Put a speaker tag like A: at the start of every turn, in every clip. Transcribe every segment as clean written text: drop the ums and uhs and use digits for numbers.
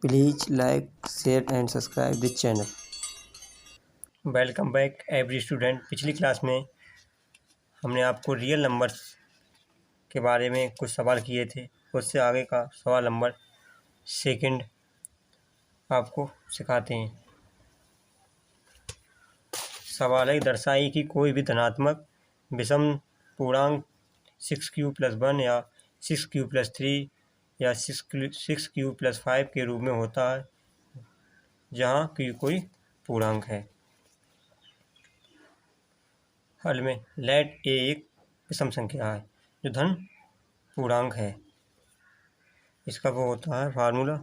A: Please like, share and subscribe this channel.
B: Welcome back every student. पिछली class में हमने आपको रियल नंबर्स के बारे में कुछ सवाल किए थे। उससे आगे का सवाल नंबर सेकंड आपको सिखाते हैं। सवाल है, दर्शाइए कि कोई भी धनात्मक विषम पूर्णांक 6q+1 या 6q+3 या 6q+5 के रूप में होता है जहाँ q कोई पूर्णांक है। हल में लेट ए एक विषम संख्या है जो धन पूर्णांक है। इसका वो होता है फार्मूला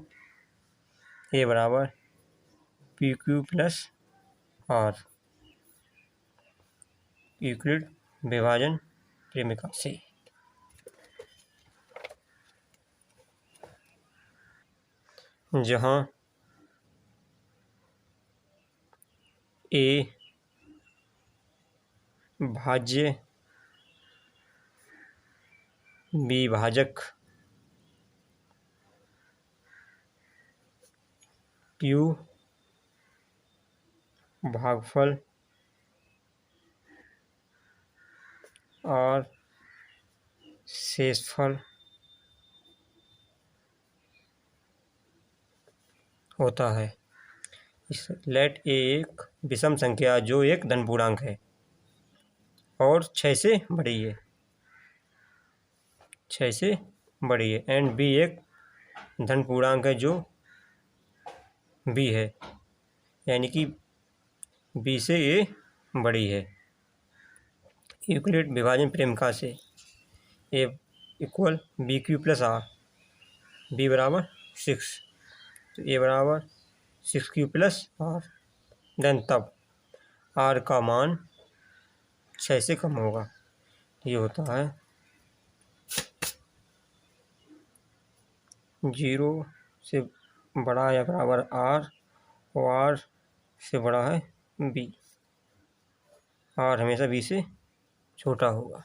B: ए बराबर PQ+R, यूक्लिड विभाजन प्रेमिका से। जहाँ ए भाज्य बी भाजक क्यू भागफल और शेषफल होता है। इस लेट ए एक विषम संख्या जो एक धन पूर्णांक है और 6 से बड़ी है, 6 से बड़ी है। एंड बी एक धन पूर्णांक है जो बी है, यानी कि बी से ए बड़ी है। यूक्लिड विभाजन प्रेमिका से ए इक्वल BQ+R, बी बराबर 6, तो ए बराबर 6Q+R। देन तब R का मान 6 से कम होगा। ये होता है 0 से बड़ा या बराबर R और R से बड़ा है B। R हमेशा B से छोटा होगा।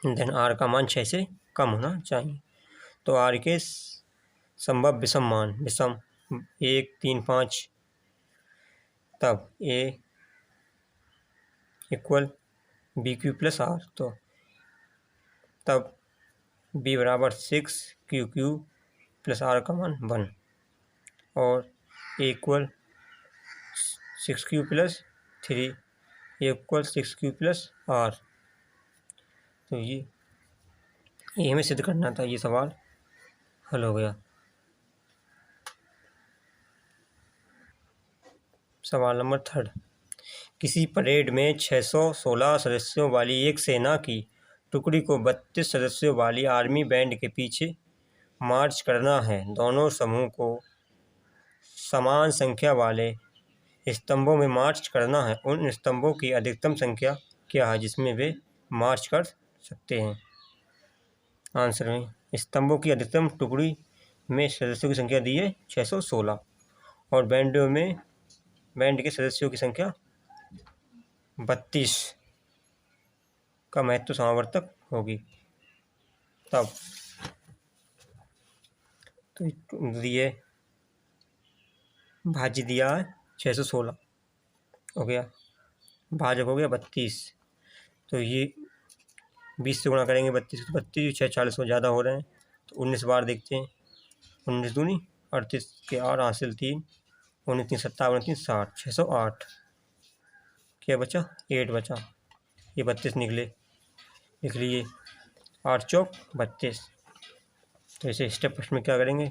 B: देन R का मान 6 से कम होना चाहिए। तो R के संभव विषम मान, विषम 1, 3, 5, तब A इक्वल BQ+R, तो तब B बराबर 6, QQ+R का मान 1 और A equal 6Q+3, equal 6Q+R। तो ये हमें सिद्ध करना था। ये सवाल हल हो गया। सवाल नंबर थर्ड, किसी परेड में 616 सदस्यों वाली एक सेना की टुकड़ी को 32 सदस्यों वाली आर्मी बैंड के पीछे मार्च करना है। दोनों समूह को समान संख्या वाले स्तंभों में मार्च करना है। उन स्तंभों की अधिकतम संख्या क्या है जिसमें वे मार्च कर सकते हैं। आंसर में स्तंभों की अधिकतम टुकड़ी में सदस्यों की संख्या दी है 616 और बैंड के सदस्यों की संख्या 32 का महत्व समावर्तक होगी। तब तो दिए भाज्य दिया है 616 हो गया, भाजक हो गया 32, तो ये 20 से गुणा करेंगे 32, तो 32 6 40 ज़्यादा हो रहे हैं, तो 19 बार देखते हैं। 19 दूनी 38 के 8 हासिल 3, 19 3 57 3 60, 608 क्या बचा 8 बचा, ये 32 निकले, लिख लिए 8 चौक 32। तो इसे स्टेप फर्स्ट में क्या करेंगे,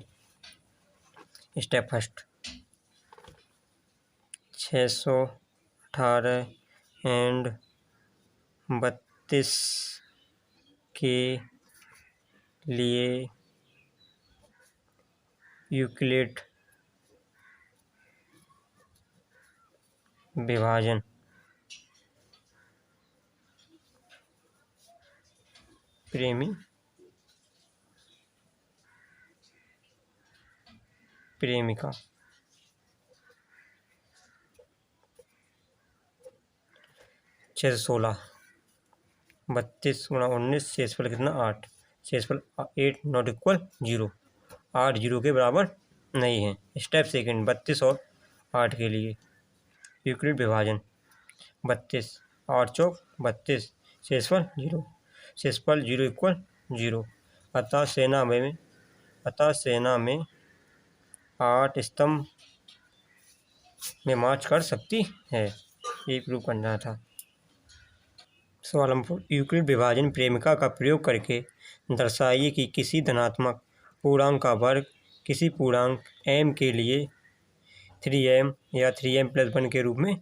B: स्टेप फर्स्ट 618 एंड 32 के लिए यूक्लिड विभाजन प्रेमिका 616, 32 × 19 शेषफल कितना 8, शेषफल 8 नॉट इक्वल 0, 8 0 के बराबर नहीं है। स्टेप सेकंड 32 और 8 के लिए यूक्लिड विभाजन 32 8 चौक 32 शेषफल 0, शेषफल 0 इक्वल 0। अतः सेना में 8 स्तंभ में मार्च कर सकती है। ये प्रूव करना था। सवाल नंबर 4, यूक्लिड विभाजन प्रेमिका का प्रयोग करके दर्शाइए कि किसी धनात्मक पूर्णांक का वर्ग किसी पूर्णांक m के लिए 3m या 3m+1 के रूप में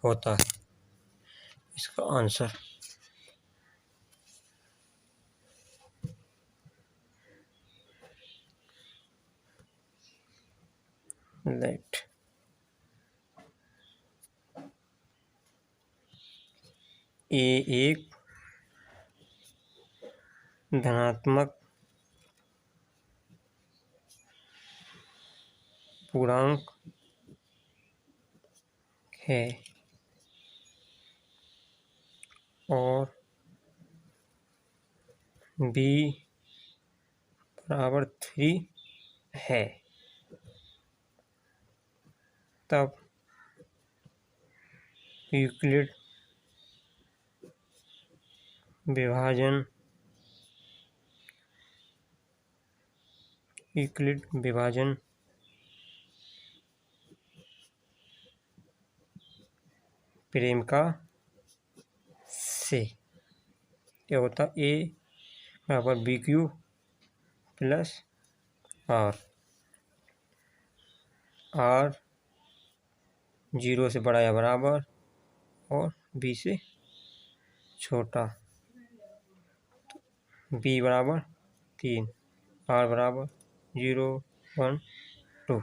B: होता है। इसका आंसर लेट ए एक धनात्मक पूर्णांक है और b बराबर 3 है, तब यूक्लिड विभाजन प्रेमिका से क्या होता, a बराबर BQ प्लस R 0 से बड़ा या बराबर और b से छोटा, b बराबर 3, R बराबर 0 1 2।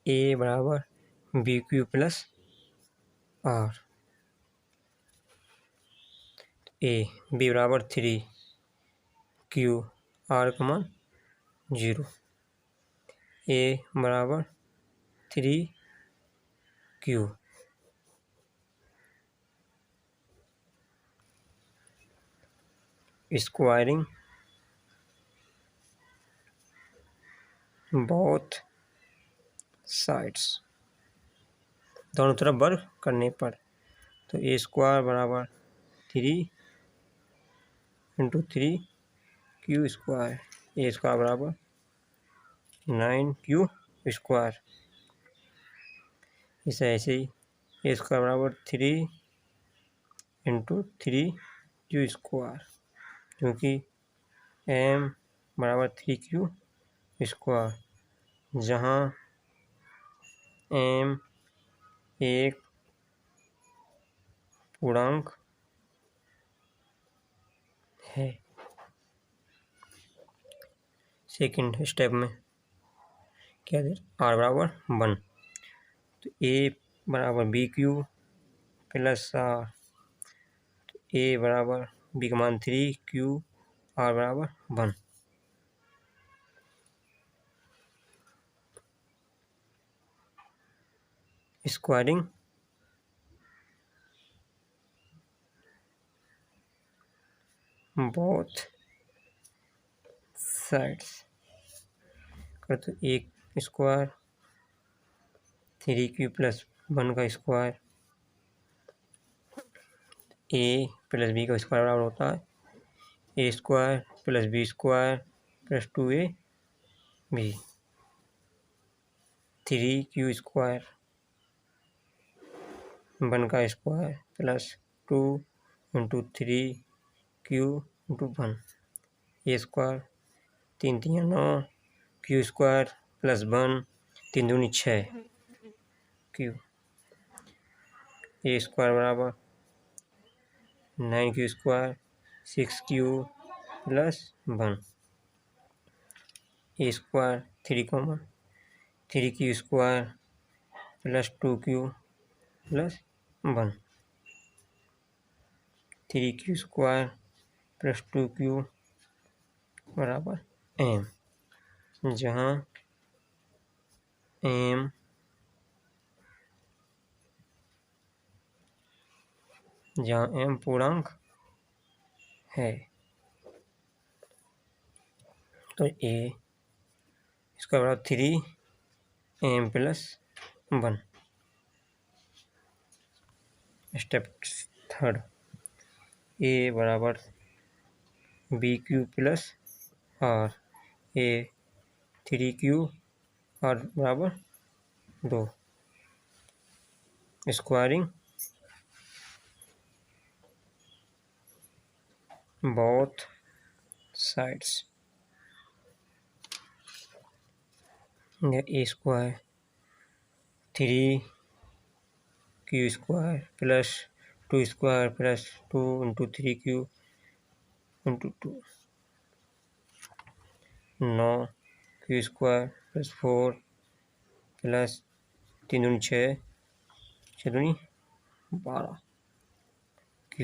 B: a बराबर BQ plus R, a b बराबर 3 Q R का मान 0, a बराबर 3 Q। स्क्वायरिंग बोथ साइड्स, दोनों तरफ वर्ग करने पर, तो a स्क्वायर बराबर 3 × 3 Q स्क्वायर, a स्क्वायर बराबर 9Q स्क्वायर। इसे ऐसे ही a स्क्वायर बराबर 3 × 3 Q स्क्वायर, क्योंकि m बराबर 3Q स्क्वायर, जहाँ m एक पूर्णांक है। सेकंड स्टेप में क्या दे, r बराबर 1, तो a बराबर BQ प्लस R, तो a बराबर b का मान 3Q, R बराबर 1। स्क्वायरिंग बोथ साइड्स कर, तो 1 स्क्वायर 3Q प्लस 1 का स्क्वायर a प्लस b का स्क्वायर बराबर होता है a square plus b square plus 2ab, 3Q square 1 का square plus 2 × 3Q × 1, a square 3 3 9 Q square plus 1 3 दूनी 6 Q, a स्क्वायर बराबर 9Q square 6Q plus 1, a square 3 common 3Q square plus 2Q plus 1, 3Q square plus 2Q बराबर m, जहाँ m जहाँ m पूर्णांक है। तो a इसका बराबर 3m+1। स्टेप थर्ड, a बराबर BQ plus R, a 3Q R बराबर 2। Squaring both sides, a square 3Q square plus 2 square plus 2 into 3Q into 2, 9Q square plus 4 plus 3 दूनी 6, 6 दूनी 12Q।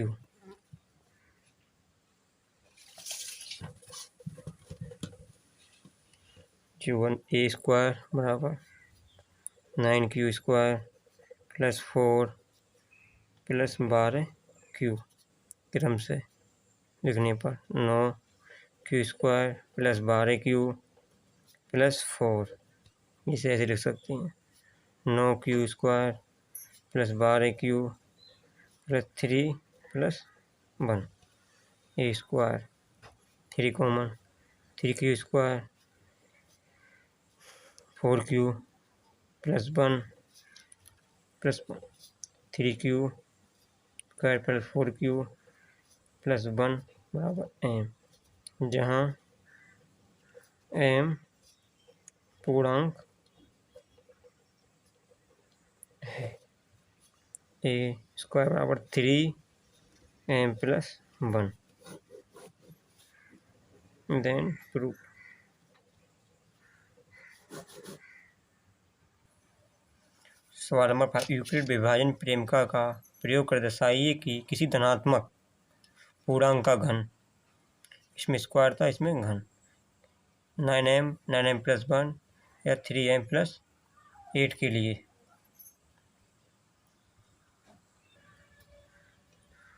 B: a स्क्वायर बराबर 9Q square plus 4 plus 12Q, क्रम से लिखने पर 9Q square plus 12Q plus 4, इसे ऐसे लिख सकते हैं 9Q square plus 12Q plus 3 plus 1, a square 3 common 3Q square 4Q plus 1 plus 1, 3Q square plus 4Q plus 1 बराबर m, जहाँ m पूर्णांक है। a स्क्वायर बराबर 3m+1। Then proof. सवाल नंबर 5, यूक्लिड विभाजन प्रेमिका का प्रयोग कर दर्शाइए कि किसी धनात्मक पूर्णांक का घन, इसमें स्क्वायर था इसमें घन, 9m 9m+1 या 3m+8 के लिए।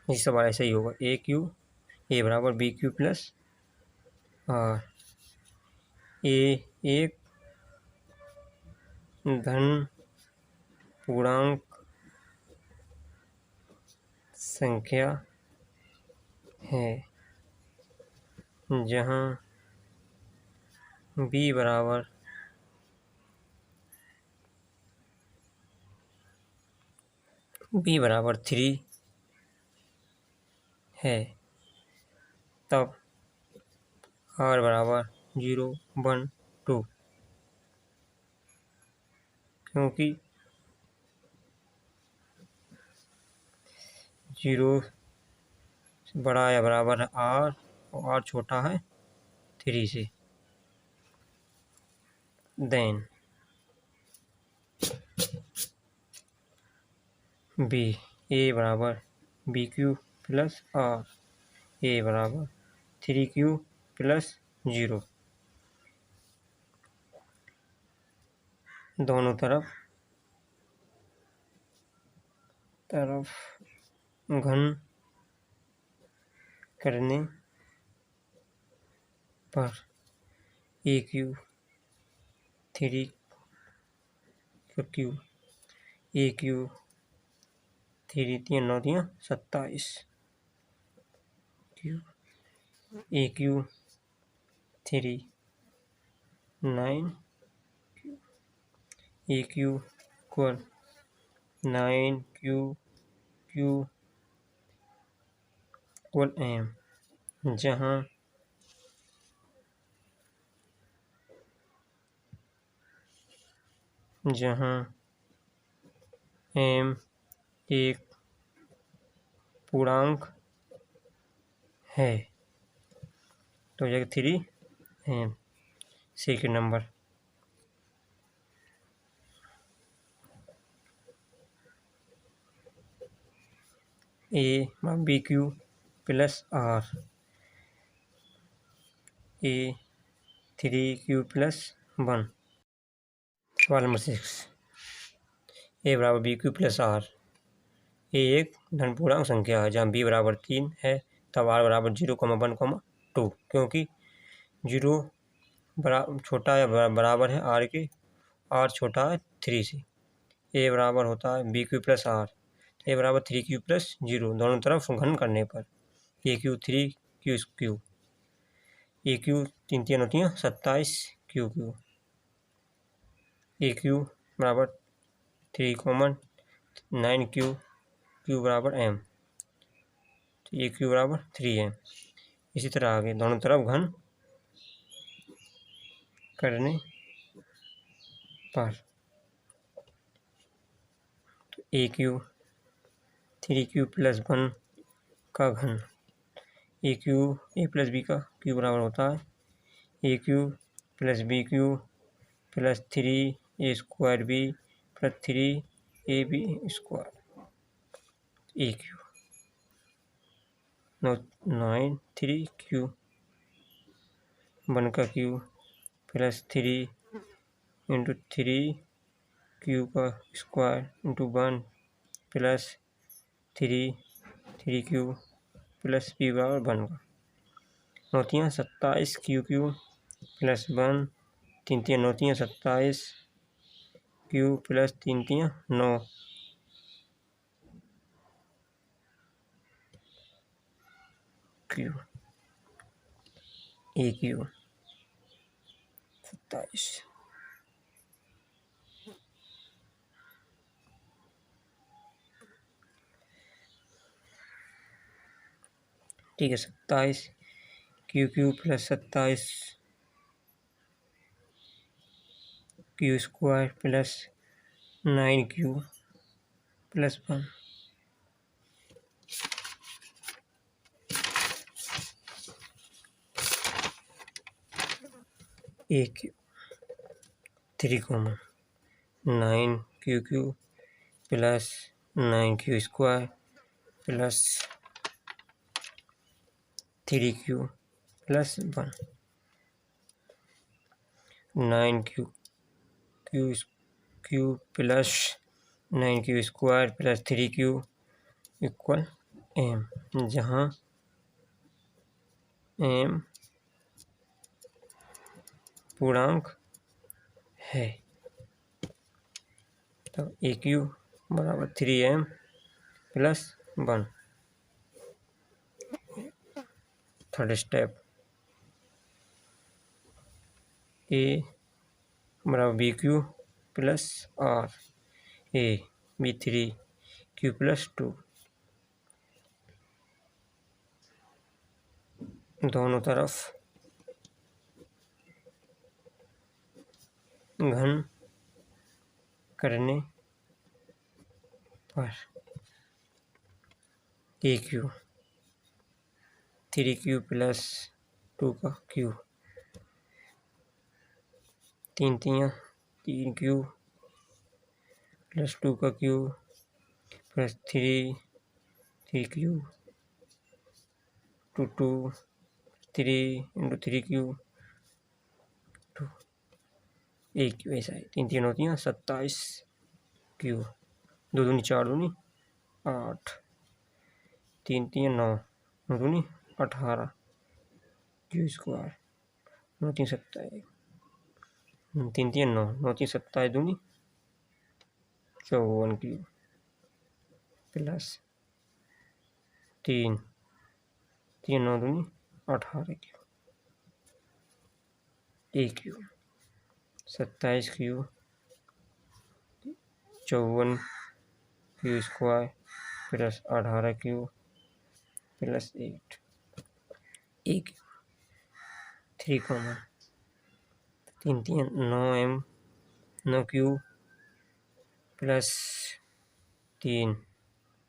B: ये सवाल ऐसे ही होगा, a बराबर BQ प्लस R, a एक धन पूर्णांक संख्या है जहाँ b बराबर बराबर 3 है, तब R बराबर 0 1 2, क्योंकि 0 से बड़ा या बराबर है R और R छोटा है 3 से। देन b, a बराबर BQ प्लस R, a बराबर 3Q प्लस 0, दोनों तरफ घन करने पर AQ 3Q, AQ 3 3 9 3 27, AQ 3 9, AQ equal 9Q Q equal m, जहाँ m एक पूर्णांक है, तो यह 3m। Second number, a BQ plus R, a 3Q plus 1। सवाल नंबर 6, a बराबर BQ प्लस R, ए एक धन पूर्णांक संख्या है। जहाँ b बराबर 3 है तब r बराबर 0,1,2, क्योंकि 0 छोटा या बराबर है r के, r छोटा है 3 से। a बराबर होता है b Q plus r, a बराबर 3q प्लस 0, दोनों तरफ घन करने पर a Q 3q Q, a cube 3 3 होती हैं 27 क्यू क्यू, ए क्यू बराबर 3 कॉमन 9 क्यू, क्यू बराबर m, तो ए क्यू बराबर 3m। इसी तरह आगे दोनों तरफ घन करने पर तो ए क्यू 3q प्लस 1 का घन, a cube a plus b का क्यू बराबर होता है a cube plus b Q plus 3 a square b plus 3 a b square, a cube 9 3 q 1 का क्यू प्लस 3 इंटू 3 क्यू का square into 1 plus 3 q plus b बराबर 1 का, नौतियाँ 27 q cube plus 1, 3 3 नौतियाँ 27 q plus 3 3 9 Q, a cube 27। ठीक है, 27 q cube plus 27 q square plus 9 q plus 1, a cube 3 common 9 q cube plus 9 q square plus 3 q plus 1, 9 q cube plus 9 q square plus 3 q equal m, जहाँ m पूर्णांक है। तो ए Q बराबर 3m plus 1। Third step, a बराबर b Q plus r, a b 3 q plus 2, दोनों तरफ घन करने पर ए क्यू 3 क्यू प्लस 2 का क्यू, 3 क्यू प्लस 2 का Q plus 3 q two 2 3 into 3 q 2, a q ऐसा है। 3 3 होती हैं 27 क्यू, 2 दूनी 4 दूनी 8, 3 3 9, 9 दूनी 18 क्यू स्क्वायर, 9 3 27, 3 3 9, 9 3 27 दूनी 54 क्यू प्लस 3 3 9 दूनी 18 q, a cube 27 q 54 q square plus 18 q plus 8, a cube 3 common 3 3 9m 9 q plus 3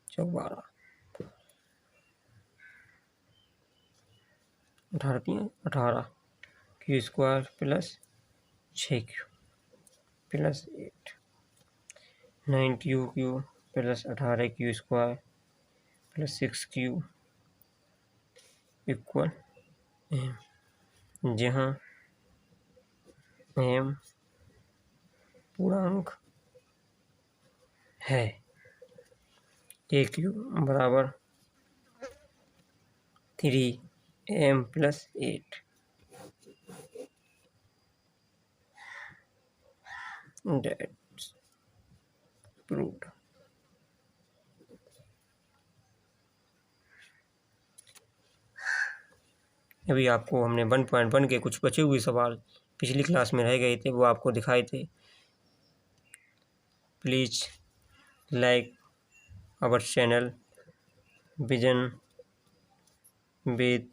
B: 12, 18 q square plus 6 q plus 8, 9 q cube plus 18 q square plus 6 q equal m, जहाँ m पूर्णांक है। AQ बराबर 3m+8 That's proved। अभी आपको हमने 1.1 के कुछ बचे हुए सवाल पिछली क्लास में रह गए थे, वो आपको दिखाए थे। Please like our channel vision with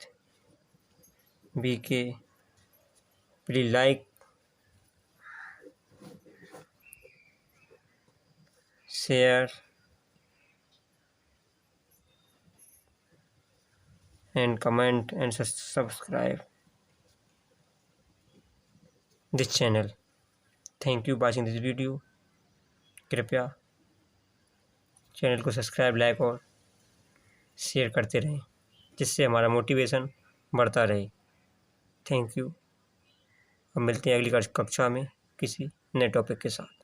B: BK। Please like, share and comment and subscribe this channel। Thank you watching this video। कृपया चैनल को सब्सक्राइब, लाइक और शेयर करते रहें, जिससे हमारा मोटिवेशन बढ़ता रहे। Thank you. अब मिलते हैं अगली कक्षा में किसी नए टॉपिक के साथ।